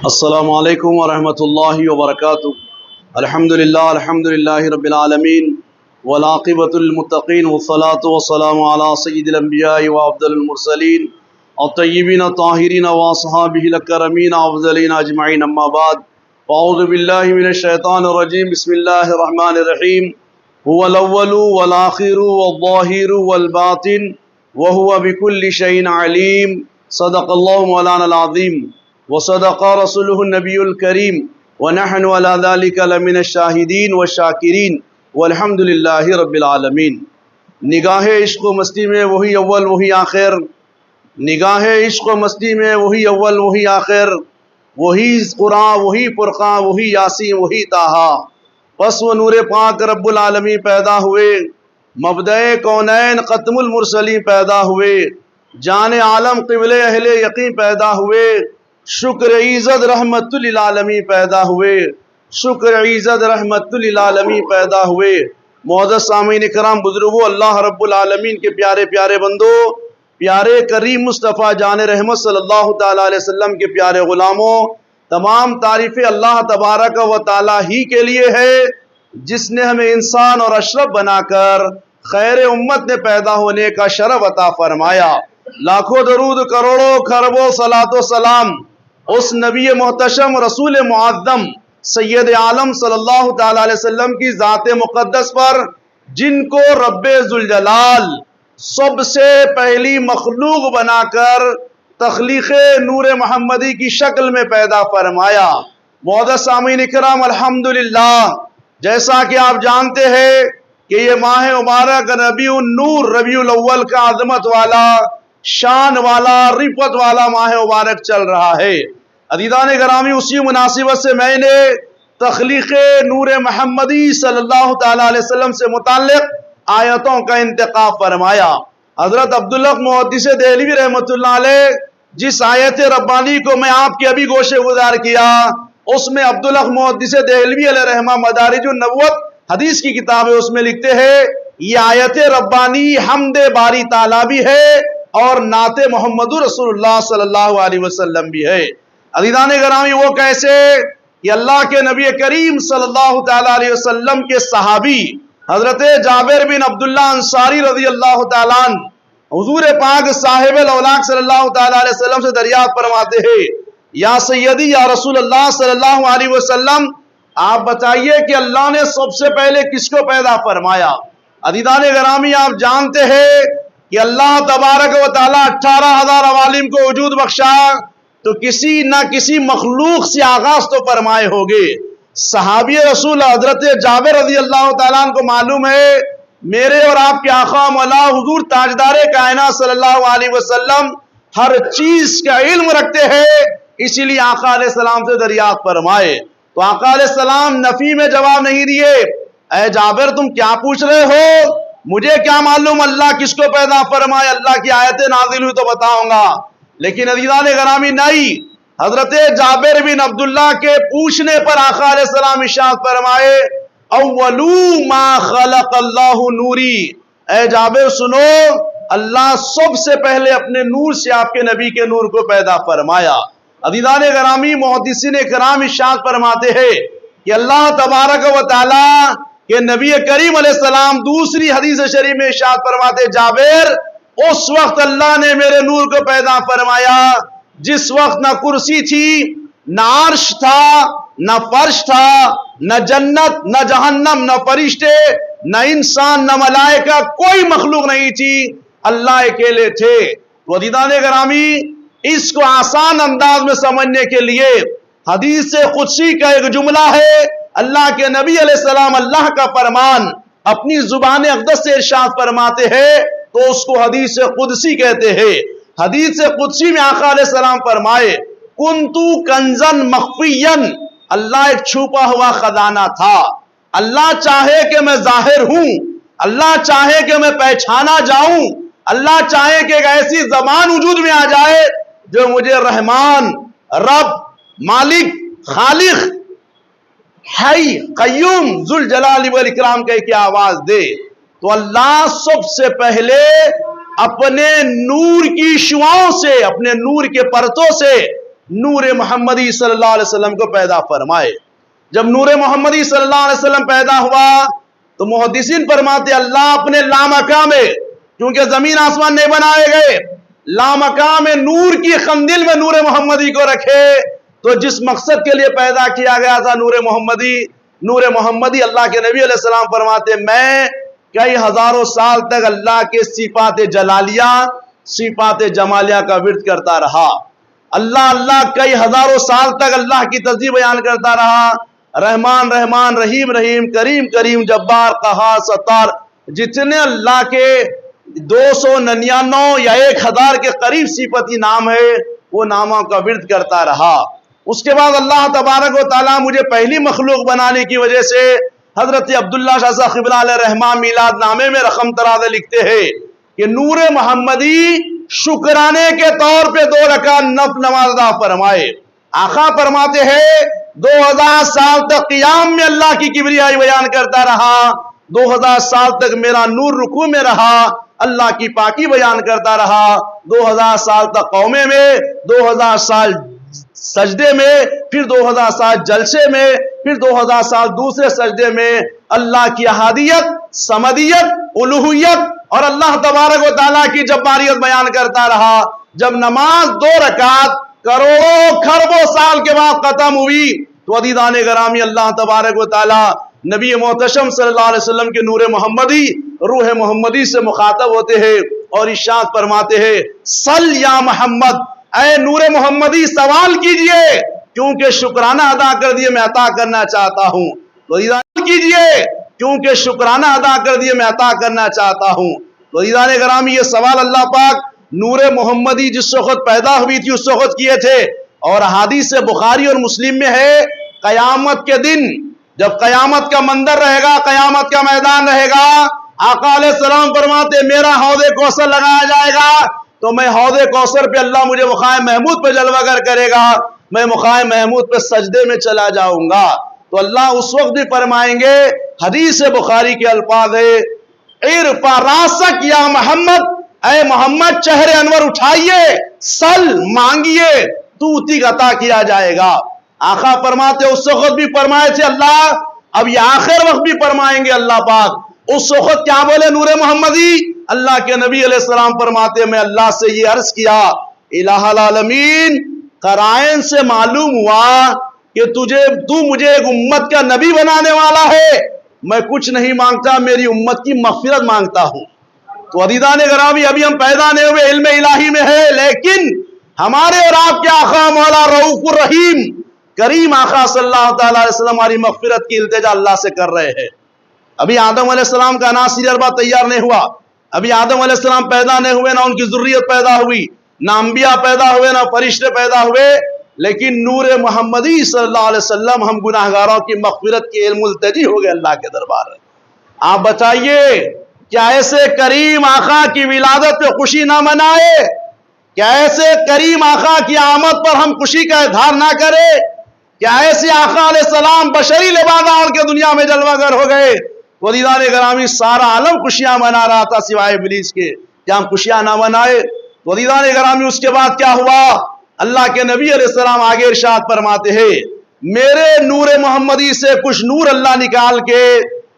السلام علیکم ورحمۃ اللہ وبرکاتہ۔ الحمدللہ رب العالمین والعاقبۃ للمتقین والصلاۃ والسلام علی سید الانبیاء وافضل المرسلین الطیبین الطاہرین واصحابہ الاکرمین افضلین اجمعین، اما بعد اعوذ باللہ من الشیطان الرجیم، بسم اللہ الرحمن الرحیم۔ هو الاول والآخر والظاہر والباطن وهو بكل شیء علیم، صدق اللہ مولانا العظیم وصدق رسوله النبی الکریم ونحن على ذلك لمن الشاہدین والشاکرین والحمد للہ رب العالمین۔ نگاہ عشق و مستی میں وہی اول وہی آخر، نگاہ عشق و مستی میں وہی اول وہی آخر، وہی قرآن وہی فرقان وہی یاسین وہی طٰہٰ، پس وہ نور پاک رب العالمین پیدا ہوئے، مبدأ کونین ختم المرسلین پیدا ہوئے، جان عالم قبل اہل یقین پیدا ہوئے، شکر عزت رحمت للعالمین پیدا ہوئے، شکر عزت رحمت للعالمین پیدا ہوئے۔ معزز سامعین کرام، بزرگوں، اللہ رب العالمین کے پیارے پیارے بندوں، پیارے کریم مصطفیٰ جان رحمت صلی اللہ تعالیٰ علیہ وسلم کے پیارے غلاموں، تمام تعریفیں اللہ تبارک و تعالیٰ ہی کے لیے ہے، جس نے ہمیں انسان اور اشرف بنا کر خیر امت نے پیدا ہونے کا شرف عطا فرمایا۔ لاکھوں درود، کروڑوں خربوں صلاۃ و سلام اس نبی محتشم، رسول معظم، سید عالم صلی اللہ تعالیٰ علیہ وسلم کی ذات مقدس پر، جن کو رب ذوالجلال سب سے پہلی مخلوق بنا کر تخلیق نور محمدی کی شکل میں پیدا فرمایا۔ معزز سامعین کرام، الحمدللہ، جیسا کہ آپ جانتے ہیں کہ یہ ماہ مبارک ربیع النور، ربیع الاول کا عظمت والا، شان والا، رفعت والا ماہ مبارک چل رہا ہے۔ عزیزان گرامی، اسی مناسبت سے میں نے تخلیق نور محمدی صلی اللہ تعالیٰ علیہ وسلم سے متعلق آیتوں کا انتخاب فرمایا۔ حضرت عبداللہ محدث دہلوی رحمۃ اللہ علیہ جس آیت ربانی کو میں آپ کے ابھی گوشے گزار کیا، اس میں عبداللہ محدث دہلوی علیہ رحمہ مدارج النبوت حدیث کی کتاب ہے، اس میں لکھتے ہیں یہ آیت ربانی حمد باری تعالیٰ بھی ہے اور نعت محمد رسول اللہ صلی اللہ علیہ وسلم بھی ہے۔ عزیزان گرامی، وہ کیسے کہ اللہ کے نبی کریم صلی اللہ تعالیٰ علیہ وسلم کے صحابی حضرت جابر بن عبداللہ انصاری رضی اللہ تعالیٰ عنہ حضور پاک صاحب الاولاق صلی اللہ تعالیٰ علیہ وسلم سے دریافت فرماتے ہیں، یا سیدی یا رسول اللہ صلی اللہ علیہ وسلم، آپ بتائیے کہ اللہ نے سب سے پہلے کس کو پیدا فرمایا؟ عزیزان گرامی، آپ جانتے ہیں کہ اللہ تبارک و تعالیٰ 18,000 عوالم کو وجود بخشا تو کسی نہ کسی مخلوق سے آغاز تو فرمائے ہوگے۔ صحابی رسول حضرت جابر رضی اللہ تعالیٰ عنہ کو معلوم ہے میرے اور آپ کے آقا مولا حضور تاجدار کائنات صلی اللہ علیہ وسلم ہر چیز کا علم رکھتے ہیں، اسی لیے آقا علیہ السلام سے دریافت فرمائے تو آقا علیہ السلام نفی میں جواب نہیں دیے۔ اے جابر، تم کیا پوچھ رہے ہو؟ مجھے کیا معلوم اللہ کس کو پیدا فرمائے، اللہ کی آیتیں نازل ہوئی تو بتاؤں گا۔ لیکن عزیزان گرامی، نہیں، حضرت جابر بن عبداللہ کے پوچھنے پر آقا علیہ السلام ارشاد فرمائے، اولو ما خلق اللہ نوری، اے جابر سنو، اللہ سب سے پہلے اپنے نور سے آپ کے نبی کے نور کو پیدا فرمایا۔ عزیزان گرامی، محدثین کرام ارشاد فرماتے ہیں کہ اللہ تبارک و تعالیٰ کہ نبی کریم علیہ السلام دوسری حدیث شریف میں ارشاد فرماتے، جابر، اس وقت اللہ نے میرے نور کو پیدا فرمایا جس وقت نہ کرسی تھی، نہ عرش تھا، نہ فرش تھا، نہ جنت، نہ جہنم، نہ فرشتے، نہ انسان، نہ ملائکہ، کوئی مخلوق نہیں تھی، اللہ اکیلے تھے۔ تو عزیزان گرامی، اس کو آسان انداز میں سمجھنے کے لیے حدیث قدسی کا ایک جملہ ہے، اللہ کے نبی علیہ السلام اللہ کا فرمان اپنی زبان اقدس سے ارشاد فرماتے ہیں تو اس کو حدیث قدسی کہتے ہیں۔ حدیث قدسی میں آقا علیہ السلام فرمائے، کنتو کنزن مخفین، اللہ ایک چھپا ہوا خزانہ تھا، اللہ چاہے کہ میں ظاہر ہوں، اللہ چاہے کہ میں پہچانا جاؤں، اللہ چاہے کہ ایک ایسی زبان وجود میں آ جائے جو مجھے رحمان، رب، مالک، خالق، حی، قیوم، ذوالجلال والاکرام کہہ کے آواز دے۔ تو اللہ سب سے پہلے اپنے نور کی شعاؤں سے، اپنے نور کے پرتوں سے نور محمدی صلی اللہ علیہ وسلم کو پیدا فرمائے۔ جب نور محمدی صلی اللہ علیہ وسلم پیدا ہوا تو محدثین فرماتے اللہ اپنے لامکاں میں، کیونکہ زمین آسمان نہیں بنائے گئے، لامکاں میں نور کی قندیل میں نور محمدی کو رکھے۔ تو جس مقصد کے لیے پیدا کیا گیا تھا نور محمدی اللہ کے نبی علیہ السلام فرماتے میں کئی ہزاروں سال تک اللہ کے صفات جلالیہ صفات جمالیہ کا ورد کرتا رہا۔ اللہ کئی ہزاروں سال تک اللہ کی تسبیح بیان کرتا رہا۔ رحمان رحمان، رحیم رحیم، کریم کریم، جبار قہار ستار، جتنے اللہ کے 299 یا 1000 کے قریب صفتی نام ہے وہ ناموں کا ورد کرتا رہا۔ اس کے بعد اللہ تبارک و تعالیٰ مجھے پہلی مخلوق بنانے کی وجہ سے حضرت عبداللہ شاہ صاحب قبلہ علیہ رحمہ میلاد نامے میں رقم ترازے لکھتے ہیں کہ نور محمدی شکرانے کے طور پہ 2 رکعت نفل نماز ادا فرمائے۔ آقا فرماتے ہیں 2000 سال تک قیام میں اللہ کی کبریائی بیان کرتا رہا، 2000 سال تک میرا نور رکوع میں رہا، اللہ کی پاکی بیان کرتا رہا، 2000 سال تک قومے میں، 2000 سال سجدے میں، پھر 2000 سال جلسے میں، پھر 2000 سال دوسرے سجدے میں اللہ کی احادیت، صمدیت، الوہیت اور اللہ تبارک و تعالیٰ کی جباریت بیان کرتا رہا۔ جب نماز 2 رکعت کروڑوں کھربوں سال کے بعد ختم ہوئی تو عزیزان گرامی اللہ تبارک و تعالیٰ نبی محتشم صلی اللہ علیہ وسلم کے نور محمدی، روح محمدی سے مخاطب ہوتے ہیں اور ارشاد فرماتے ہیں صل یا محمد، اے نور محمدی سوال کیجئے، کیونکہ شکرانہ ادا کر دیے میں عطا کرنا چاہتا ہوں۔ تو سوال کیجئے کیونکہ شکرانہ ادا کر دیے میں عطا کرنا چاہتا ہوں۔ تو عزیزان گرامی یہ سوال اللہ پاک نور محمدی جس وقت پیدا ہوئی تھی اس وقت کیے تھے، اور حدیث بخاری اور مسلم میں ہے قیامت کے دن جب قیامت کا منظر رہے گا، قیامت کا میدان رہے گا، آقا علیہ السلام فرماتے میرا حوض کوثر لگایا جائے گا تو میں حوض کوثر پہ اللہ مجھے مقام محمود پہ جلوہ گر کرے گا، میں مقام محمود پہ سجدے میں چلا جاؤں گا۔ تو اللہ اس وقت بھی فرمائیں گے، حدیث بخاری کے الفاظ ہے ارفع راسک یا محمد، اے محمد چہرے انور اٹھائیے، سل مانگیے توتی عطا کیا جائے گا۔ آقا فرماتے اس وقت بھی فرمائے تھے اللہ، اب یہ آخر وقت بھی فرمائیں گے اللہ پاک۔ اس وقت کیا بولے نور محمدی؟ اللہ کے نبی علیہ السلام فرماتے میں اللہ سے یہ عرض کیا الہ العالمین، قرائن سے معلوم ہوا کہ تو مجھے ایک امت کا نبی بنانے والا ہے، میں کچھ نہیں مانگتا، میری امت کی مغفرت مانگتا ہوں۔ تو عزیزان گرامی ابھی ہم پیدا نہیں ہوئے، علم الہی میں ہے، لیکن ہمارے اور آپ کے آقا مولا رؤوف الرحیم کریم آقا صلی اللہ تعالی علیہ وسلم ہماری مغفرت کی التجا اللہ سے کر رہے ہیں۔ ابھی آدم علیہ السلام کا عناصر اربعہ تیار نہیں ہوا، ابھی آدم علیہ السلام پیدا نہیں ہوئے، نہ ان کی ذریت پیدا ہوئی، نہ انبیاء پیدا ہوئے، نہ فرشتے پیدا ہوئے، لیکن نور محمدی صلی اللہ علیہ وسلم ہم گناہگاروں کی مغفرت کے علم ملتجی ہو گئے اللہ کے دربار میں۔ آپ بتائیے کیا ایسے کریم آقا کی ولادت پہ خوشی نہ منائے؟ کیا ایسے کریم آقا کی آمد پر ہم خوشی کا اظہار نہ کرے؟ کیا ایسے آقا علیہ السلام بشری لبادہ اور کے دنیا میں جلوہ گر ہو گئے؟ عزیزان گرامی سارا عالم خوشیاں منا رہا تھا سوائے ابلیس کے، کیا ہم خوشیاں نہ منائے؟ عزیزان گرامی اس کے بعد کیا ہوا؟ اللہ کے نبی علیہ السلام آگے ارشاد فرماتے ہیں میرے نور محمدی سے کچھ نور اللہ نکال کے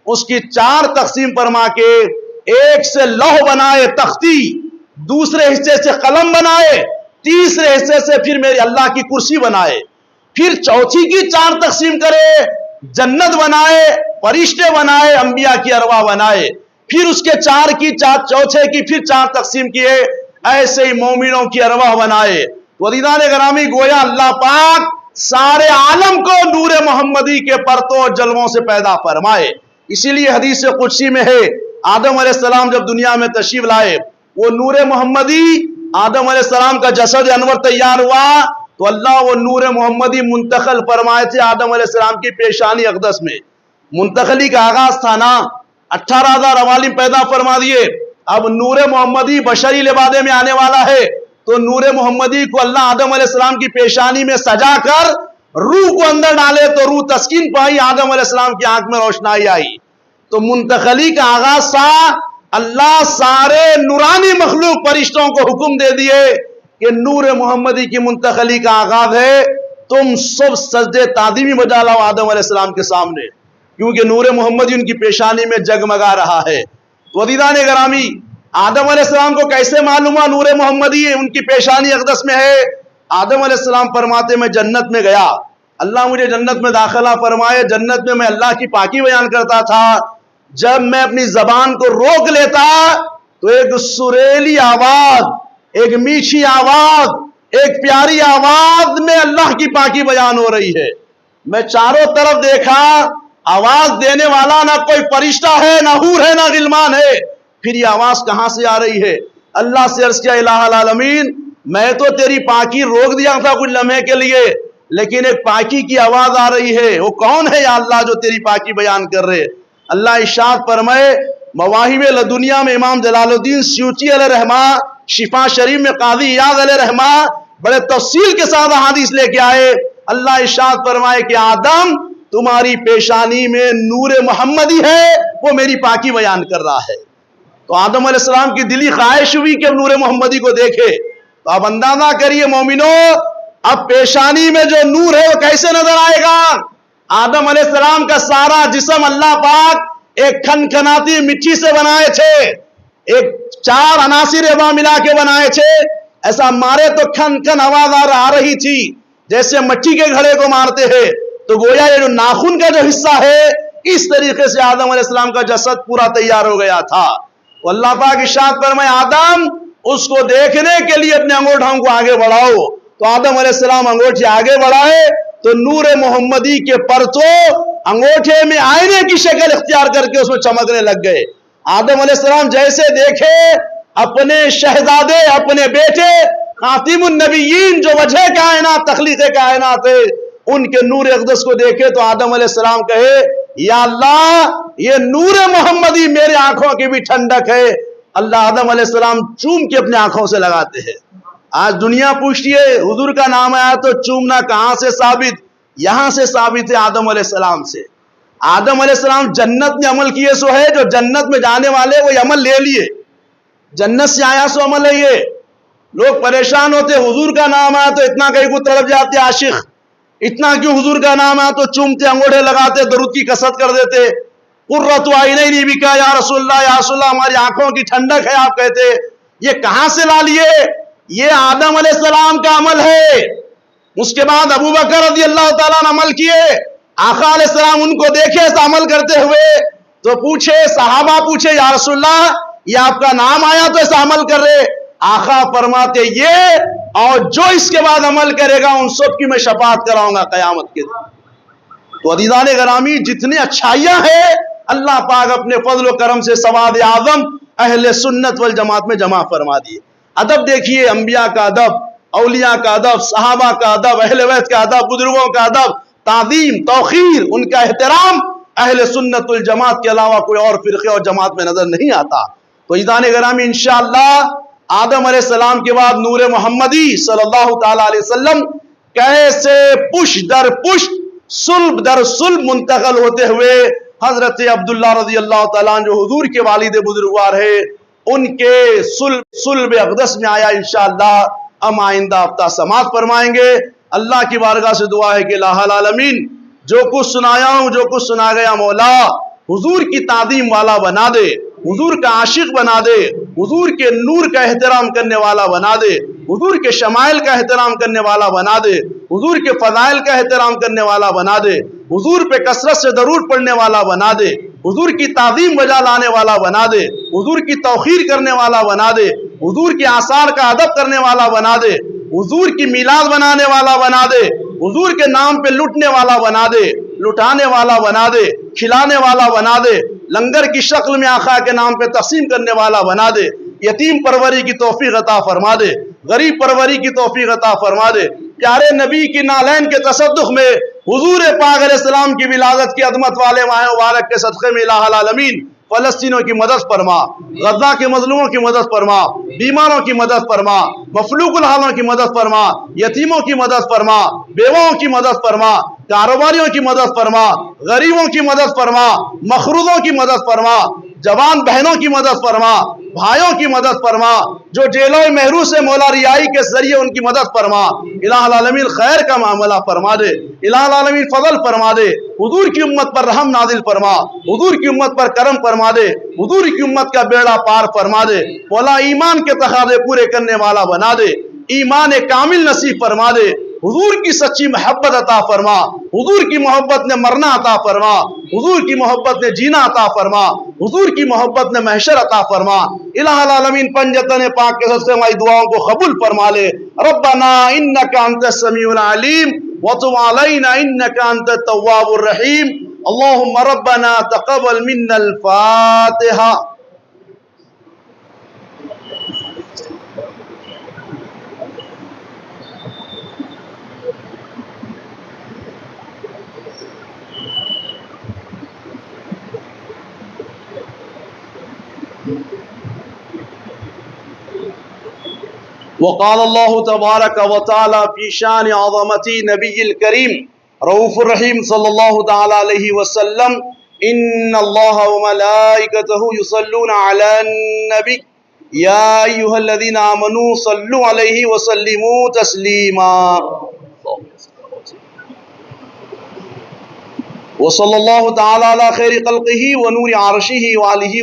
اس کی 4 تقسیم فرما کے ایک سے لوح بنائے تختی، دوسرے حصے سے قلم بنائے، تیسرے حصے سے پھر میری اللہ کی کرسی بنائے، پھر چوتھی کی 4 تقسیم کرے، جنت بنائے، فرشتے بنائے، انبیاء کی ارواح بنائے، پھر اس کے 4 کی چوتھے کی پھر 4 تقسیم کیے، ایسے ہی مومنوں کی ارواح بنائے۔ تو عزیزان گرامی گویا اللہ پاک سارے عالم کو نور محمدی کے پرتوں اور جلووں سے پیدا فرمائے۔ اسی لیے حدیث قدسی میں ہے آدم علیہ السلام جب دنیا میں تشریف لائے، وہ نور محمدی آدم علیہ السلام کا جسد انور تیار ہوا تو اللہ وہ نور محمدی منتقل فرمائے تھے آدم علیہ السلام کی پیشانی اقدس میں۔ منتقلی کا آغاز تھا نا، 18,000 عوالم پیدا فرما دیے، اب نور محمدی بشری لبادے میں آنے والا ہے تو نور محمدی کو اللہ آدم علیہ السلام کی پیشانی میں سجا کر روح کو اندر ڈالے تو روح تسکین پائی، آدم علیہ السلام کی آنکھ میں روشنائی آئی۔ تو منتقلی کا آغاز تھا، اللہ سارے نورانی مخلوق فرشتوں کو حکم دے دیے کہ نور محمدی کی منتقلی کا آغاز ہے، تم سب سجدے تعظیمی بجا لاؤ آدم علیہ السلام کے سامنے، کیونکہ نور محمدی ان کی پیشانی میں جگمگا رہا ہے۔ تو عزیزان گرامی، آدم علیہ السلام کو کیسے معلوم ہوا نور محمدی ان کی پیشانی اقدس میں ہے؟ آدم علیہ السلام فرماتے میں جنت میں گیا، اللہ مجھے جنت میں داخلہ فرمائے، جنت میں اللہ کی پاکی بیان کرتا تھا، جب میں اپنی زبان کو روک لیتا تو ایک سریلی آواز، ایک میٹھی آواز، ایک پیاری آواز میں اللہ کی پاکی بیان ہو رہی ہے۔ میں چاروں طرف دیکھا، آواز دینے والا نہ کوئی فرشتہ ہے، نہ حور ہے، نہ غلمان ہے، پھر یہ آواز کہاں سے آ رہی ہے؟ اللہ سے عرض کیا الہ العالمین، میں تو تیری پاکی روک دیا تھا کچھ لمحے کے لیے، لیکن ایک پاکی کی آواز آ رہی ہے، وہ کون ہے یا اللہ جو تیری پاکی بیان کر رہے؟ اللہ ارشاد فرمائے، مواہب لدنیا میں امام جلال الدین سیوطی علیہ رحمہ، شفا شریف میں قاضی ایاض علیہ رحمہ بڑے تفصیل کے ساتھ احادیث لے کے آئے۔ اللہ ارشاد فرمائے کہ آدم تمہاری پیشانی میں نور محمدی ہے، وہ میری پاکی بیان کر رہا ہے۔ تو آدم علیہ السلام کی دلی خواہش ہوئی کہ نور محمدی کو دیکھے، تو اب اندازہ کریے مومنو، اب پیشانی میں جو نور ہے وہ کیسے نظر آئے گا؟ آدم علیہ السلام کا سارا جسم اللہ پاک ایک کھنکھناتی مٹی سے بنائے تھے، ایک 4 عناصر ہوا ملا کے بنائے تھے، ایسا مارے تو کھن کھن آواز آ رہی تھی جیسے مٹی کے گھڑے کو مارتے ہیں۔ تو گویا یہ جو ناخن کا جو حصہ ہے، اس طریقے سے آدم علیہ السلام کا جسد پورا تیار ہو گیا تھا۔ اللہ پاک ارشاد فرمائے، آدم اس کو دیکھنے کے لیے اپنے انگوٹھوں کو آگے بڑھاؤ۔ تو آدم علیہ السلام انگوٹھے آگے بڑھائے تو نور محمدی کے پرتو انگوٹھے میں آئینے کی شکل اختیار کر کے اس میں چمکنے لگ گئے۔ آدم علیہ السلام جیسے دیکھے اپنے شہزادے، اپنے بیٹے خاتم النبیین جو وجہ کائنات، تخلیق کائنات ہے، ان کے نور اقدس کو دیکھے تو آدم علیہ السلام کہے، یا اللہ یہ نور محمدی میرے آنکھوں کی بھی ٹھنڈک ہے۔ اللہ آدم علیہ السلام چوم کے اپنے آنکھوں سے لگاتے ہیں۔ آج دنیا پوچھتی ہے حضور کا نام آیا تو چومنا کہاں سے ثابت؟ یہاں سے ثابت ہے آدم علیہ السلام سے۔ آدم علیہ السلام جنت میں عمل کیے سو ہے، جو جنت میں جانے والے وہ عمل لے لیے، جنت سے آیا سو عمل ہے یہ۔ لوگ پریشان ہوتے حضور کا نام آیا تو اتنا کہیں کو تڑپ جاتے عاشق، اتنا کیوں حضور کا نام آیا تو چومتے، انگوٹھے لگاتے، درود کی کثرت کر دیتے۔ قرۃ عینین بک یا رسول اللہ، یا رسول اللہ ہماری آنکھوں کی ٹھنڈک ہے آپ کہتے، یہ کہاں سے لا لیے؟ یہ آدم علیہ السلام کا عمل ہے۔ اس کے بعد ابو بکر رضی اللہ تعالیٰ نے عمل کیے، آقا علیہ السلام ان کو دیکھے ایسا عمل کرتے ہوئے تو پوچھے، صحابہ پوچھے یا رسول اللہ یہ آپ کا نام آیا تو ایسا عمل کر رہے؟ آقا فرماتے یہ اور جو اس کے بعد عمل کرے گا ان سب کی میں شفاعت کراؤں گا قیامت کے دن۔ تو عزیزان گرامی، جتنے اچھائیاں ہیں اللہ پاک اپنے فضل و کرم سے سواد اعظم اہل سنت والجماعت میں جمع فرما دیے۔ ادب دیکھیے، انبیاء کا ادب، اولیاء کا ادب، صحابہ کا ادب، اہل بیت کا ادب، بزرگوں کا ادب، تعظیم، توقیر، ان کا احترام اہل سنت والجماعت کے علاوہ کوئی اور فرقے اور جماعت میں نظر نہیں آتا۔ تو عزیزان گرامی، انشاءاللہ آدم علیہ السلام کے بعد نور محمدی صلی اللہ تعالیٰ علیہ وسلم کیسے پشت در پشت، صلب در صلب منتقل ہوتے ہوئے حضرت عبداللہ رضی اللہ تعالیٰ جو حضور کے والد بزرگوار ہے، ان کے صلب اقدس میں آیا۔ انشاءاللہ ہم آئندہ ہفتہ سماعت فرمائیں گے۔ اللہ کی بارگاہ سے دعا ہے کہ الہ العالمین جو کچھ سنایا ہوں، جو کچھ سنا گیا، مولا حضور کی تعظیم والا بنا دے، حضور کا عاشق بنا دے، حضور کے نور کا احترام کرنے والا بنا دے، حضور کے شمائل کا احترام کرنے والا بنا دے، حضور کے فضائل کا احترام کرنے والا بنا دے، حضور پہ کثرت سے درود پڑھنے والا بنا دے، حضور کی تعظیم بجا لانے والا بنا دے، حضور کی توقیر کرنے والا بنا دے، حضور کے آثار کا ادب کرنے والا بنا دے، حضور کی میلاد بنانے والا بنا دے، حضور کے نام پہ لٹنے والا بنا دے، لٹانے والا بنا دے، کھلانے والا بنا دے، لنگر کی شکل میں آقا کے نام پہ تقسیم کرنے والا بنا دے، یتیم پروری کی توفیق عطا فرما دے، غریب پروری کی توفیق عطا فرما دے۔ پیارے نبی کی نالین کے تصدق میں حضور پاک علیہ السلام کی ولادت کی عظمت والے ماہ مبارک کے صدقے میں الہ العالمین فلسطینوں کی مدد فرما، غزہ کے مظلوموں کی مدد فرما، بیماروں کی مدد فرما، مفلوق الحالوں کی مدد فرما، یتیموں کی مدد فرما، بیواؤں کی مدد فرما، کاروباریوں کی مدد فرما، غریبوں کی مدد فرما، مخروضوں کی مدد فرما، جوان بہنوں کی مدد فرما، بھائیوں کی مدد فرما، جو جیلوں محروس سے مولا رہائی کے ذریعے ان کی مدد فرما۔ الہ العالمین خیر کا معاملہ فرما دے، الہ العالمین فضل فرما دے، حضور کی امت پر رحم نازل فرما، حضور کی امت پر کرم فرما دے، حضور کی امت کا بیڑا پار فرما دے، مولا ایمان کے تقاضے پورے کرنے والا بنا دے، ایمان کامل نصیب فرما دے، حضور کی سچی محبت عطا فرما، حضور کی محبت نے مرنا عطا فرما، حضور کی محبت نے جینا عطا فرما، حضور کی محبت نے محشر عطا فرما۔ الہ العالمین پنجتن پاک کے سب سے ہماری دعاؤں کو قبول فرما لے۔ ربنا انک انت السمیع العلیم وتب علینا انک انت التواب الرحیم۔ اللہم ربنا تقبل منا الفاتحہ۔ وقال اللہ تبارک و تعالی فی شان عظمتی نبی الکریم رؤوف الرحیم صلی اللہ تعالی علیہ وسلم ان اللہ وملائکتہ یصلون علی النبی یا ایہا الذین آمنوا صلوا علیہ وسلموا تسلیما۔ وصلی اللہ تعالی علی خیر خلقہ ونور عرشہ وآلہ